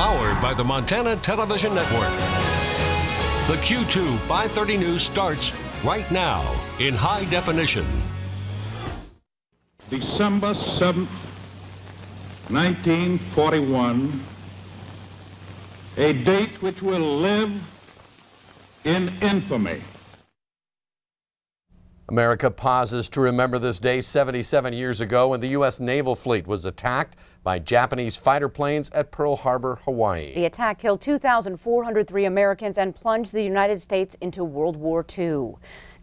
Powered by the Montana Television Network. The Q2 530 News starts right now in high definition. December 7th, 1941, a date which will live in infamy. America pauses to remember this day 77 years ago when the U.S. naval fleet was attacked by Japanese fighter planes at Pearl Harbor, Hawaii. The attack killed 2,403 Americans and plunged the United States into World War II.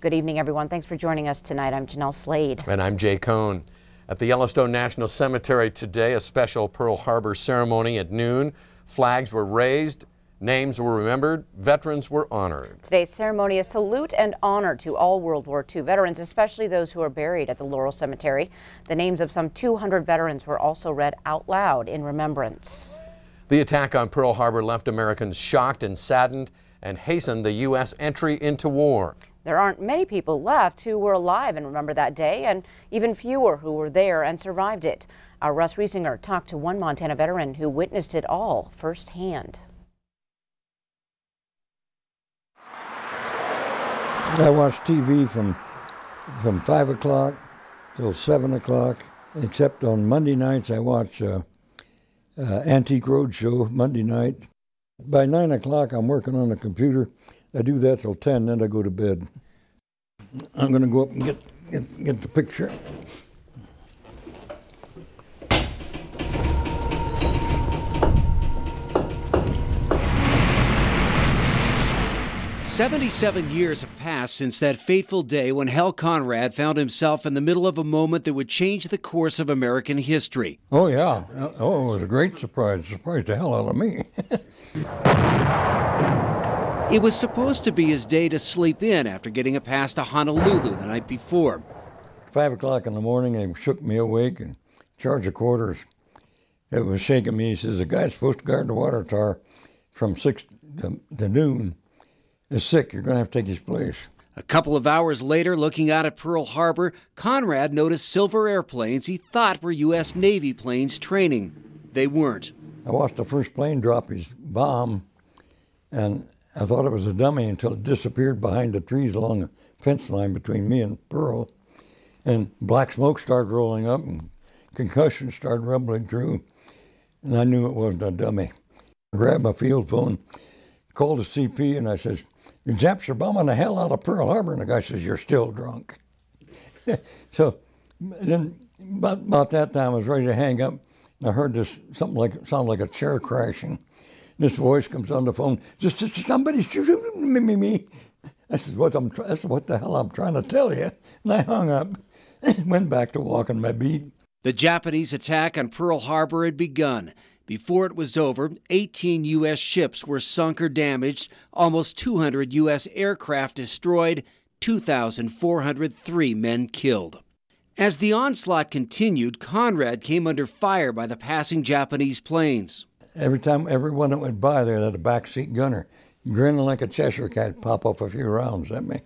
Good evening, everyone. Thanks for joining us tonight. I'm Jeanelle Slade. And I'm Jay Cohn. At the Yellowstone National Cemetery today, a special Pearl Harbor ceremony at noon. Flags were raised, names were remembered, veterans were honored. Today's ceremony is salute and honor to all World War II veterans, especially those who are buried at the Laurel Cemetery. The names of some 200 veterans were also read out loud in remembrance. The attack on Pearl Harbor left Americans shocked and saddened and hastened the U.S. entry into war. There aren't many people left who were alive and remember that day, and even fewer who were there and survived it. Our Russ Riesinger talked to one Montana veteran who witnessed it all firsthand. I watch TV from 5 o'clock till 7 o'clock, except on Monday nights I watch Antique Roadshow Monday night. By 9 o'clock I'm working on the computer. I do that till 10, then I go to bed. I'm going to go up and get the picture. "77 years have passed since that fateful day when Hal Conrad found himself in the middle of a moment that would change the course of American history. Oh, yeah. Oh, it was a great surprise. Surprised the hell out of me. It was supposed to be his day to sleep in after getting a pass to Honolulu the night before. 5 o'clock in the morning, they shook me awake and charged of quarters. It was shaking me. He says, the guy's supposed to guard the water tower from 6 to noon. Is sick. You're going to have to take his place. A couple of hours later, looking out at Pearl Harbor, Conrad noticed silver airplanes he thought were U.S. Navy planes training. They weren't. I watched the first plane drop his bomb, and I thought it was a dummy until it disappeared behind the trees along the fence line between me and Pearl. And black smoke started rolling up, and concussion started rumbling through, and I knew it wasn't a dummy. I grabbed my field phone, called the CP, and I says, the Japs are bombing the hell out of Pearl Harbor. And the guy says, you're still drunk. So then about that time, I was ready to hang up. And I heard this, sounded like a chair crashing. This voice comes on the phone, somebody shooting me. I said, that's what the hell I'm trying to tell you. And I hung up and went back to walking my beat. The Japanese attack on Pearl Harbor had begun. Before it was over, 18 U.S. ships were sunk or damaged, almost 200 U.S. aircraft destroyed, 2,403 men killed. As the onslaught continued, Conrad came under fire by the passing Japanese planes. Every time everyone that went by there had a backseat gunner, grinning like a Cheshire cat, pop off a few rounds at me.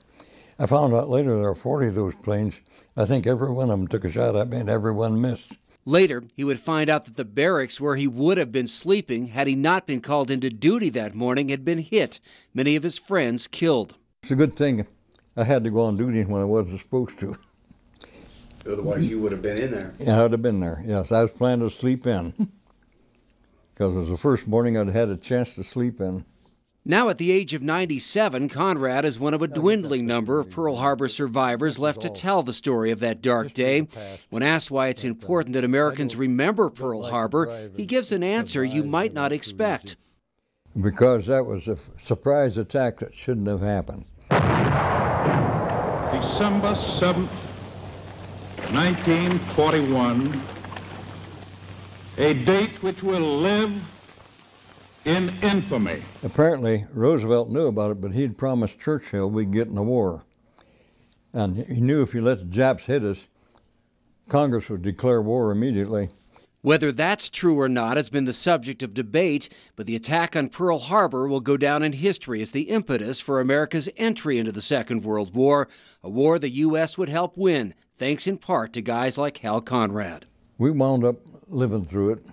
I found out later there were 40 of those planes. I think every one of them took a shot at me and everyone missed. Later, he would find out that the barracks where he would have been sleeping had he not been called into duty that morning had been hit, many of his friends killed. It's a good thing I had to go on duty when I wasn't supposed to. Otherwise you would have been in there. Yeah, I would have been there, yes. I was planning to sleep in because it was the first morning I'd had a chance to sleep in. Now at the age of 97, Conrad is one of a dwindling number of Pearl Harbor survivors left to tell the story of that dark day. When asked why it's important that Americans remember Pearl Harbor, he gives an answer you might not expect. Because that was a surprise attack that shouldn't have happened. December 7th, 1941, a date which will live in infamy. Apparently, Roosevelt knew about it, but he'd promised Churchill we'd get in the war. And he knew if he let the Japs hit us, Congress would declare war immediately. Whether that's true or not has been the subject of debate, but the attack on Pearl Harbor will go down in history as the impetus for America's entry into the Second World War, a war the U.S. would help win, thanks in part to guys like Hal Conrad. We wound up living through it,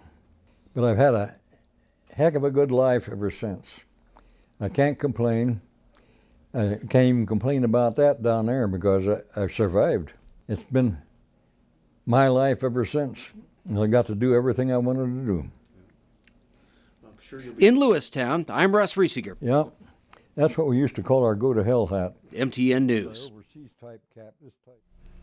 but I've had heck of a good life ever since. I can't complain. I can't even complain about that down there because I've survived. It's been my life ever since. I got to do everything I wanted to do. In Lewistown, I'm Russ Riesiger. Yeah, that's what we used to call our go-to-hell hat. MTN News.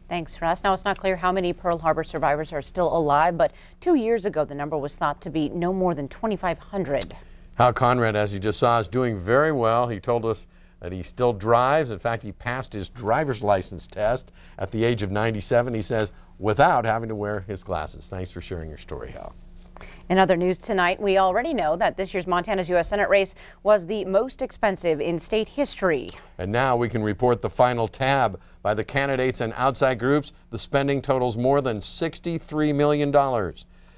Thanks, Russ. Now, it's not clear how many Pearl Harbor survivors are still alive, but 2 years ago, the number was thought to be no more than 2,500. Hal Conrad, as you just saw, is doing very well. He told us that he still drives. In fact, he passed his driver's license test at the age of 97, he says, without having to wear his glasses. Thanks for sharing your story, Hal. In other news tonight, we already know that this year's Montana's U.S. Senate race was the most expensive in state history. And now we can report the final tab by the candidates and outside groups. The spending totals more than $63 million.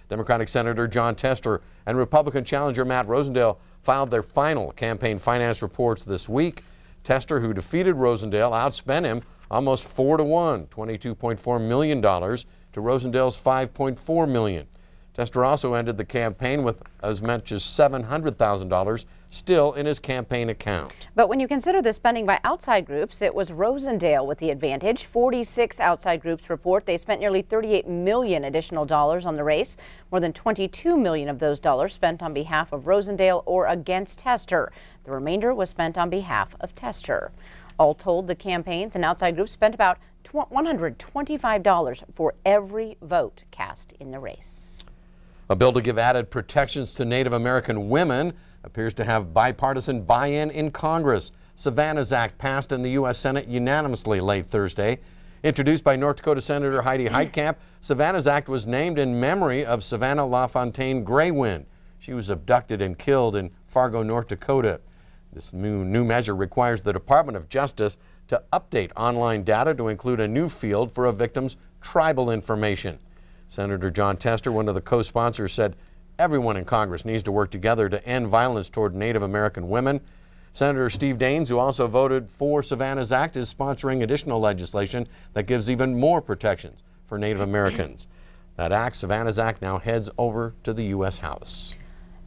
Democratic Senator Jon Tester and Republican challenger Matt Rosendale filed their final campaign finance reports this week. Tester, who defeated Rosendale, outspent him almost 4-to-1, $22.4 million to Rosendale's $5.4 million. Tester also ended the campaign with as much as $700,000 still in his campaign account. But when you consider the spending by outside groups, it was Rosendale with the advantage. 46 outside groups report they spent nearly $38 million additional dollars on the race. More than $22 million of those dollars spent on behalf of Rosendale or against Tester. The remainder was spent on behalf of Tester. All told, the campaigns and outside groups spent about $125 for every vote cast in the race. A bill to give added protections to Native American women appears to have bipartisan buy-in in Congress. Savannah's Act passed in the U.S. Senate unanimously late Thursday. Introduced by North Dakota Senator Heidi Heitkamp, Savannah's Act was named in memory of Savannah LaFontaine Graywind. She was abducted and killed in Fargo, North Dakota. This new measure requires the Department of Justice to update online data to include a new field for a victim's tribal information. Senator Jon Tester, one of the co-sponsors, said everyone in Congress needs to work together to end violence toward Native American women. Senator Steve Daines, who also voted for Savannah's Act, is sponsoring additional legislation that gives even more protections for Native Americans. That act, Savannah's Act, now heads over to the U.S. House.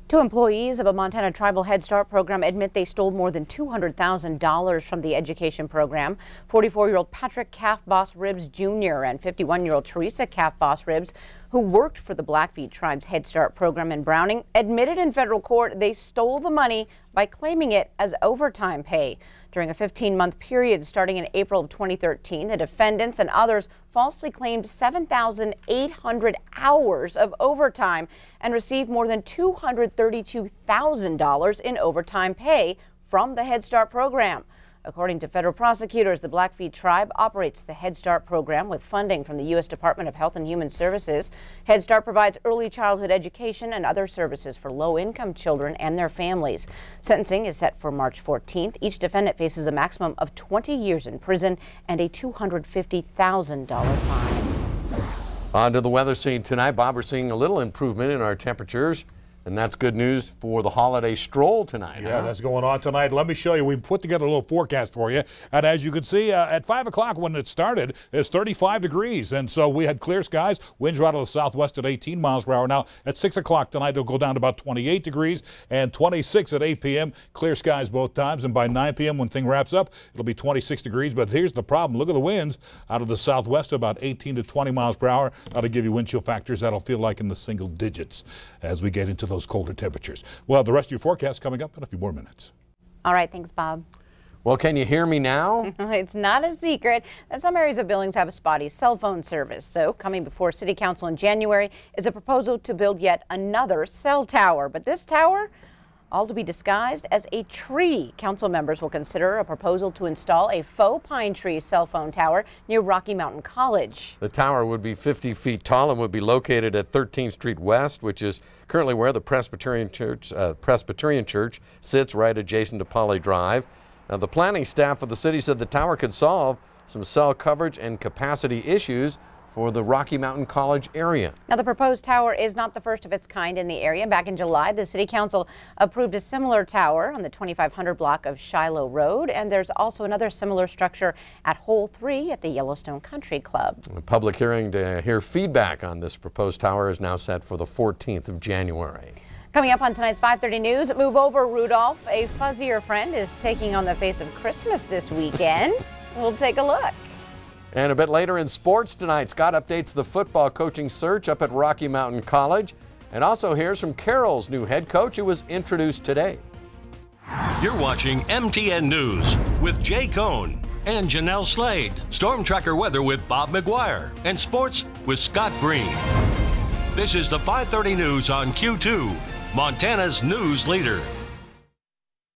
2 employees of a Montana tribal Head Start program admit they stole more than $200,000 from the education program. 44-year-old Patrick Calf-Boss Ribs Jr. and 51-year-old Teresa Calf-Boss Ribs, who worked for the Blackfeet Tribe's Head Start program in Browning, admitted in federal court they stole the money by claiming it as overtime pay. During a 15-month period starting in April of 2013, the defendants and others falsely claimed 7,800 hours of overtime and received more than $232,000 in overtime pay from the Head Start program. According to federal prosecutors, the Blackfeet Tribe operates the Head Start program with funding from the U.S. Department of Health and Human Services. Head Start provides early childhood education and other services for low-income children and their families. Sentencing is set for March 14th. Each defendant faces a maximum of 20 years in prison and a $250,000 fine. On to the weather scene tonight. Bob, we're seeing a little improvement in our temperatures. And that's good news for the holiday stroll tonight. Yeah, that's going on tonight. Let me show you. We put together a little forecast for you. And as you can see, at 5 o'clock when it started, it's 35 degrees. And so we had clear skies. Winds are out of the southwest at 18 miles per hour. Now, at 6 o'clock tonight, it'll go down to about 28 degrees and 26 at 8 p.m. Clear skies both times. And by 9 p.m. when thing wraps up, it'll be 26 degrees. But here's the problem. Look at the winds out of the southwest, about 18 to 20 miles per hour. That'll give you wind chill factors that'll feel like in the single digits as we get into those colder temperatures. We'll have the rest of your forecast coming up in a few more minutes. All right, thanks, Bob. Well, can you hear me now? It's not a secret that some areas of Billings have a spotty cell phone service. So coming before City Council in January is a proposal to build yet another cell tower. But this tower, all to be disguised as a tree. Council members will consider a proposal to install a faux pine tree cell phone tower near Rocky Mountain College. The tower would be 50 feet tall and would be located at 13th Street West, which is currently where the Presbyterian Church sits, right adjacent to Poly Drive. Now, the planning staff of the city said the tower could solve some cell coverage and capacity issues for the Rocky Mountain College area. Now, the proposed tower is not the first of its kind in the area. Back in July, the City Council approved a similar tower on the 2500 block of Shiloh Road, and there's also another similar structure at Hole 3 at the Yellowstone Country Club. A public hearing to hear feedback on this proposed tower is now set for the 14th of January. Coming up on tonight's 5:30 News, move over, Rudolph. A fuzzier friend is taking on the face of Christmas this weekend. We'll take a look. And a bit later in sports tonight, Scott updates the football coaching search up at Rocky Mountain College, and also hears from Carroll's new head coach who was introduced today. You're watching MTN News with Jay Cohn and Jeanelle Slade. Storm Tracker weather with Bob McGuire. And sports with Scott Green. This is the 5:30 News on Q2, Montana's news leader.